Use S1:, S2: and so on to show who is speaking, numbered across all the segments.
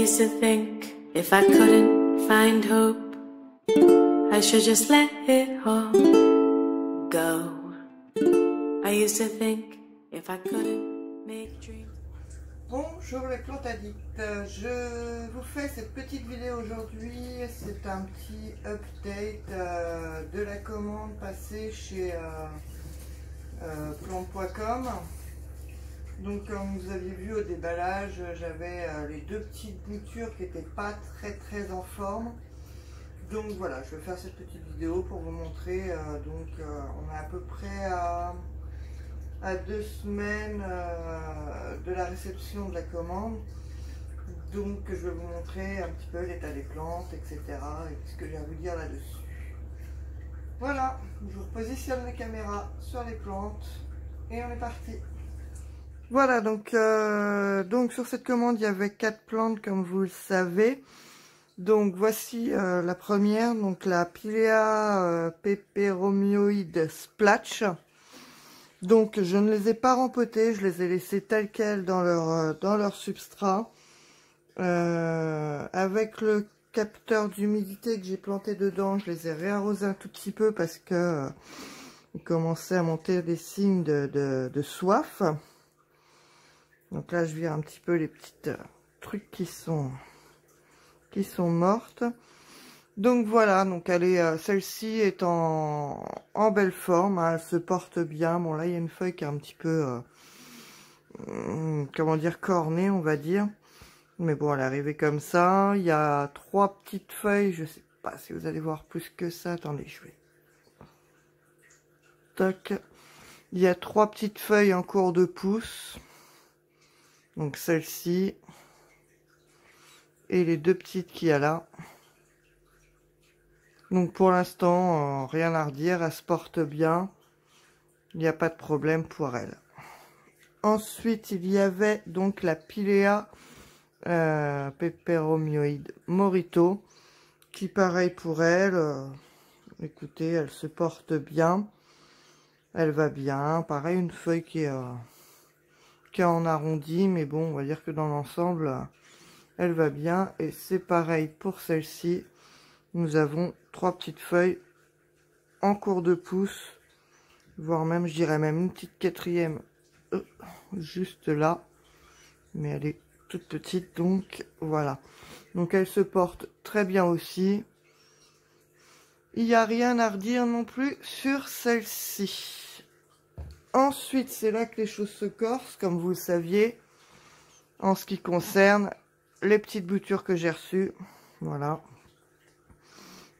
S1: used to think if I couldn't find hope, I should just let it all go. I used to think if I couldn't make dreams.
S2: Bonjour les plantes addicts, je vous fais cette petite vidéo aujourd'hui, c'est un petit update de la commande passée chez plante.com. Donc comme vous aviez vu au déballage, j'avais les deux petites boutures qui n'étaient pas très en forme. Donc voilà, je vais faire cette petite vidéo pour vous montrer, on est à peu près à 2 semaines de la réception de la commande. Donc je vais vous montrer un petit peu l'état des plantes, etc. et ce que j'ai à vous dire là-dessus. Voilà, je vous repositionne la caméra sur les plantes et on est parti. Voilà, donc sur cette commande, il y avait 4 plantes comme vous le savez. Donc voici la première, donc la Pilea peperomioide Splatch. Donc je ne les ai pas rempotées, je les ai laissées telles quelles dans leur substrat. Avec le capteur d'humidité que j'ai planté dedans, je les ai réarrosés un tout petit peu parce que il commençait à monter des signes de soif. Donc là je vire un petit peu les petites trucs qui sont mortes. Donc voilà, donc celle-ci est en belle forme, hein, elle se porte bien. Bon là il y a une feuille qui est un petit peu comment dire, cornée on va dire, mais bon elle est arrivée comme ça. Il y a 3 petites feuilles, je sais pas si vous allez voir plus que ça, attendez je vais toc. Il y a 3 petites feuilles en cours de pouce, donc celle-ci et les 2 petites qu'il y a là. Donc pour l'instant, rien à redire, elle se porte bien. Il n'y a pas de problème pour elle. Ensuite, il y avait donc la Pilea peperomioide Morito, qui pareil pour elle. Écoutez, elle se porte bien. Elle va bien. Pareil, une feuille qui est en arrondi, mais bon, on va dire que dans l'ensemble, elle va bien. Et c'est pareil pour celle-ci. Nous avons 3 petites feuilles en cours de pouce, voire même, je dirais même une petite 4e juste là, mais elle est toute petite, donc voilà. Donc elle se porte très bien aussi. Il n'y a rien à redire non plus sur celle-ci. Ensuite, c'est là que les choses se corsent, comme vous le saviez, en ce qui concerne les petites boutures que j'ai reçues. Voilà.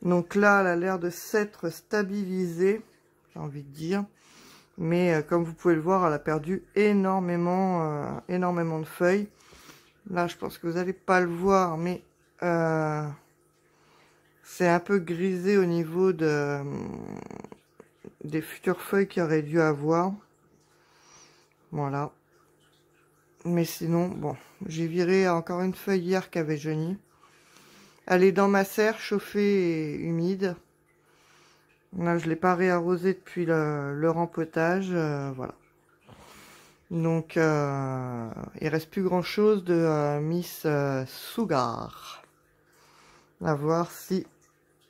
S2: Donc là, elle a l'air de s'être stabilisée, j'ai envie de dire. Mais comme vous pouvez le voir, elle a perdu énormément de feuilles. Là, je pense que vous n'allez pas le voir, mais c'est un peu grisé au niveau des futures feuilles qu'il aurait dû avoir. Voilà. Mais sinon, bon, j'ai viré encore une feuille hier qui avait jauni. Elle est dans ma serre, chauffée et humide. Là, je ne l'ai pas réarrosé depuis le rempotage, voilà. Donc, il reste plus grand chose de Miss Sugar. À voir si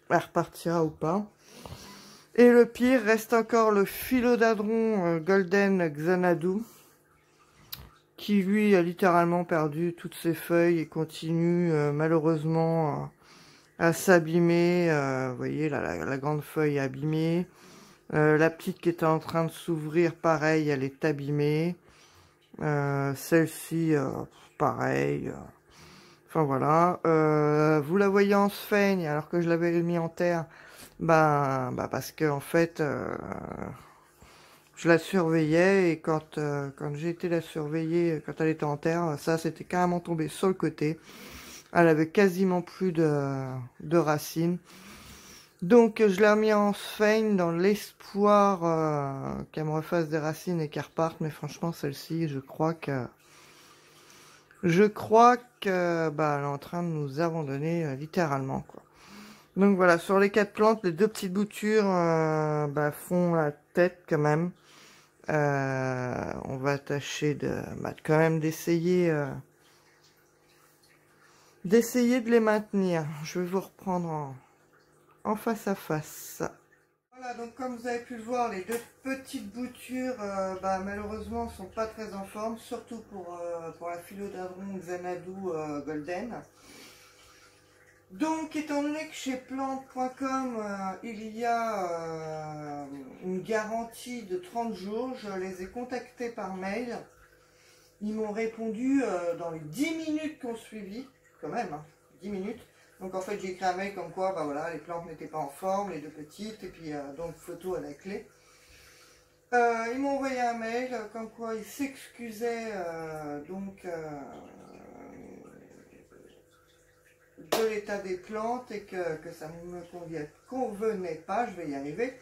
S2: elle repartira ou pas. Et le pire, reste encore le philodendron Golden Xanadu, qui lui a littéralement perdu toutes ses feuilles et continue malheureusement à s'abîmer. Vous voyez, là, la grande feuille est abîmée. La petite qui était en train de s'ouvrir, pareil, elle est abîmée. Celle-ci, pareil. Enfin voilà. Vous la voyez en sphaigne alors que je l'avais mis en terre. Parce que en fait, je la surveillais et quand j'ai été la surveiller, quand elle était en terre, ça c'était carrément tombé sur le côté. Elle avait quasiment plus de racines. Donc je l'ai remis en sphaigne dans l'espoir qu'elle me refasse des racines et qu'elle reparte. Mais franchement celle-ci, je crois que elle est en train de nous abandonner littéralement, quoi. Donc voilà, sur les 4 plantes, les 2 petites boutures font la tête quand même. On va tâcher quand même d'essayer d'essayer de les maintenir. Je vais vous reprendre en face à face. Voilà, donc comme vous avez pu le voir, les deux petites boutures, malheureusement, sont pas très en forme, surtout pour la philodendron Xanadu Golden. Donc, étant donné que chez plante.com, il y a une garantie de 30 jours, je les ai contactés par mail. Ils m'ont répondu dans les 10 minutes qu'on suivi, quand même, hein, 10 minutes. Donc en fait, j'ai écrit un mail comme quoi, voilà, les plantes n'étaient pas en forme, les deux petites, et puis donc photo à la clé. Ils m'ont envoyé un mail comme quoi ils s'excusaient de l'état des plantes et que ça ne me convenait pas, je vais y arriver,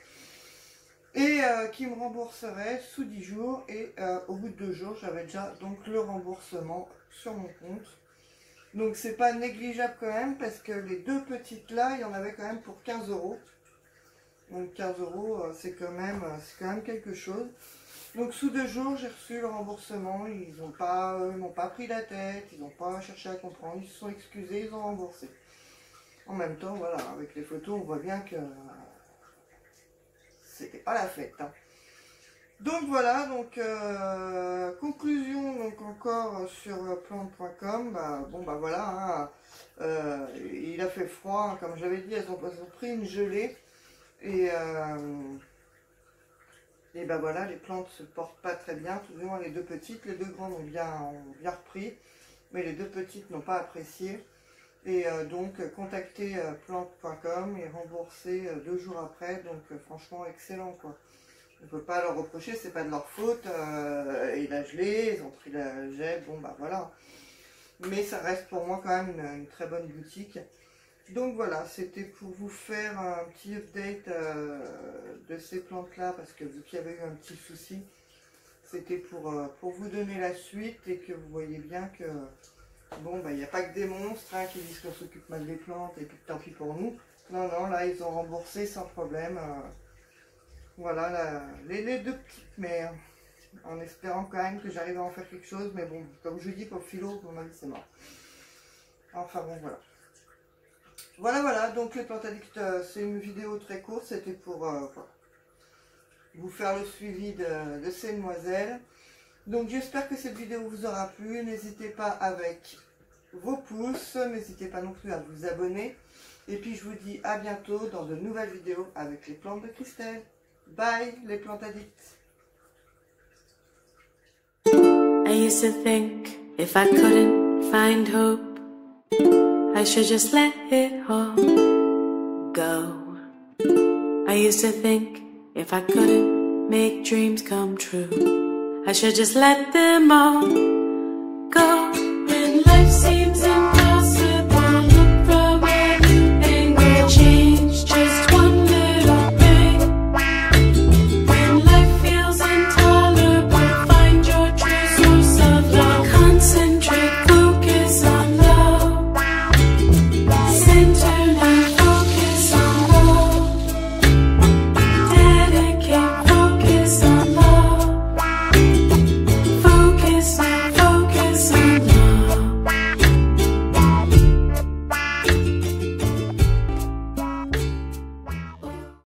S2: et qui me rembourserait sous 10 jours, et au bout de 2 jours, j'avais déjà donc le remboursement sur mon compte. Donc c'est pas négligeable quand même, parce que les deux petites là, il y en avait quand même pour 15 €. Donc 15 €, c'est quand même quelque chose. Donc sous 2 jours, j'ai reçu le remboursement. Ils m'ont pas pris la tête, ils n'ont pas cherché à comprendre, ils se sont excusés, ils ont remboursé. En même temps, voilà, avec les photos, on voit bien que c'était pas la fête, hein. Donc voilà, donc conclusion, donc encore sur plante.com, voilà, hein, il a fait froid, hein, comme j'avais dit, elles ont pris une gelée, et voilà, les plantes se portent pas très bien, tout du moins les deux petites, les deux grandes ont bien repris, mais les deux petites n'ont pas apprécié, et donc contacter plante.com et rembourser 2 jours après, donc franchement excellent quoi. On ne peut pas leur reprocher, c'est pas de leur faute, il a gelé, ils ont pris la gel, voilà. Mais ça reste pour moi quand même une très bonne boutique. Donc voilà, c'était pour vous faire un petit update de ces plantes-là, parce que vu qu'il y avait eu un petit souci, c'était pour vous donner la suite et que vous voyez bien que, il n'y a pas que des monstres hein, qui disent qu'on s'occupe mal des plantes et puis tant pis pour nous. Non, non, là ils ont remboursé sans problème. Voilà, les deux petites mères, en espérant quand même que j'arrive à en faire quelque chose, mais bon, comme je dis, pour philo, pour ma vie, c'est mort. Enfin bon, voilà. Voilà, donc les plantes addicts, c'est une vidéo très courte, c'était pour vous faire le suivi de ces demoiselles. Donc j'espère que cette vidéo vous aura plu, n'hésitez pas avec vos pouces, n'hésitez pas non plus à vous abonner, et puis je vous dis à bientôt dans de nouvelles vidéos avec les plantes de Christelle. Bye, les plantes addicts.
S1: I used to think if I couldn't find hope, I should just let it all go. I used to think if I couldn't make dreams come true, I should just let them all